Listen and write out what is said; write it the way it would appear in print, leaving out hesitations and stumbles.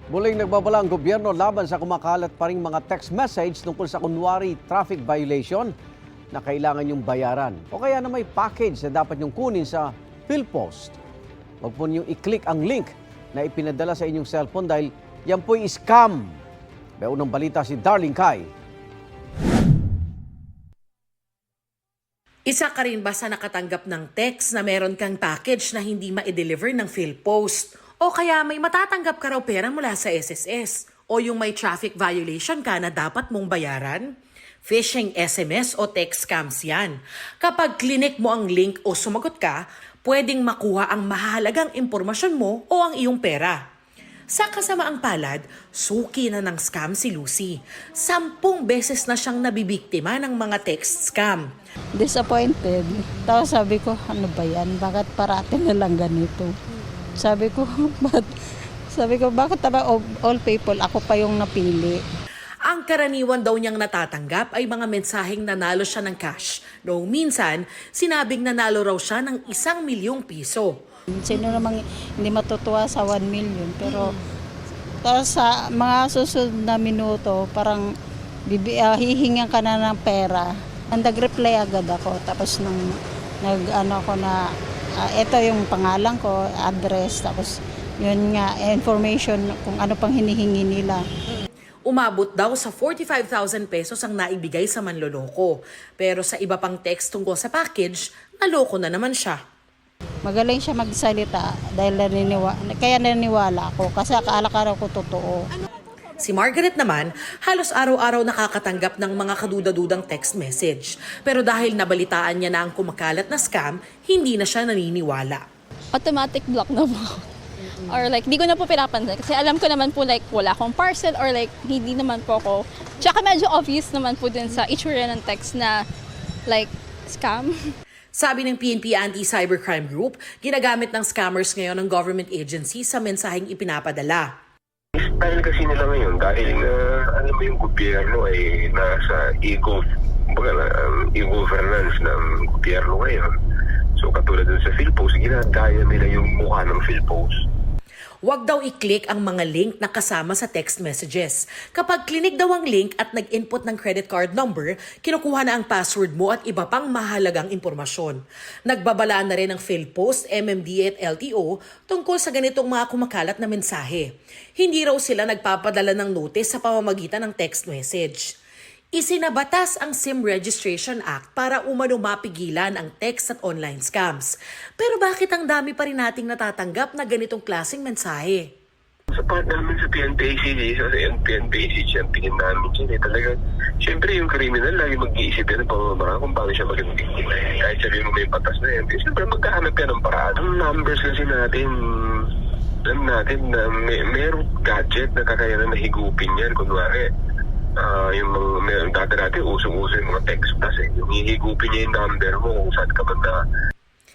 Muling nagbabala ang gobyerno laban sa kumakalat pa ring mga text message tungkol sa kunwari traffic violation na kailangan yung bayaran o kaya na may package na dapat yung kunin sa PhilPost. Huwag po niyong i-click ang link na ipinadala sa inyong cellphone dahil yan po'y scam. May unang balita si Darling Kai. Isa ka rin ba sa nakatanggap ng text na meron kang package na hindi ma-deliver ng PhilPost? O kaya may matatanggap ka raw pera mula sa SSS? O yung may traffic violation ka na dapat mong bayaran? Phishing SMS o text scams yan. Kapag clinic mo ang link o sumagot ka, pwedeng makuha ang mahalagang impormasyon mo o ang iyong pera. Sa kasamaang palad, suki na ng scam si Lucy. 10 beses na siyang nabibiktima ng mga text scam. Disappointed. Tapos sabi ko, ano ba yan? Bakit parati na lang ganito? Sabi ko, bakit ba all people, ako pa yung napili? Ang karaniwan daw niyang natatanggap ay mga mensaheng nanalo siya ng cash. Noong minsan, sinabing nanalo raw siya ng 1 milyong piso. Sino namang hindi matutuwa sa 1 million? Pero tapos sa mga susunod na minuto, parang hihingan ka na ng pera. Nag-reply agad ako. Tapos nag-ano ko na, ito yung pangalan ko, address, tapos yun nga, information kung ano pang hinihingi nila. Umabot daw sa 45,000 pesos ang naibigay sa manloloko. Pero sa iba pang text tungkol sa package, naloko na naman siya. Magaling siya magsalita dahil kaya naniniwala ako kasi akala ko totoo. Si Margaret naman, halos araw-araw nakakatanggap ng mga kaduda-dudang text message. Pero dahil nabalitaan niya na ang kumakalat na scam, hindi na siya naniniwala. Automatic block na po. Or like, di ko na po pinapansin. Kasi alam ko naman po like, wala akong parcel or like, hindi naman po ako. Tsaka medyo obvious naman po din sa itsura ng text na like, scam. Sabi ng PNP Anti-Cybercrime Group, ginagamit ng scammers ngayon ng government agency sa mensaheng ipinapadala. Style kasi nila ngayon dahil alam mo yung gobyerno ay nasa e-governance ng gobyerno ngayon. So katulad dun sa PhilPost, ginagaya nila yung mukha ng PhilPost. Huwag daw i-click ang mga link na kasama sa text messages. Kapag clinic daw ang link at nag-input ng credit card number, kinukuha na ang password mo at iba pang mahalagang impormasyon. Nagbabalaan na rin ng PhilPost, MMDA at LTO tungkol sa ganitong mga kumakalat na mensahe. Hindi raw sila nagpapadala ng notice sa pamamagitan ng text message. Isinabatas ang SIM Registration Act para umano mapigilan ang text at online scams. Pero bakit ang dami pa rin nating natatanggap na ganitong klaseng mensahe? Sa part namin sa PNP-ACG, sa PNP-ACG, champion namin siya. Talaga, siyempre yung criminal lagi mag-iisip yan ng pamamara kung paano siya maging biktima. Kahit sabihin mo may batas na yan, siyempre magkahanap yan ng paraan. Ang numbers kasi natin, alam natin na mayroong gadget na kakayanan na higupin yan. Kunwari, yung mga dati-dati usong-uso yung mga text plus yung hihigupin niya yung number mo kung saan ka man na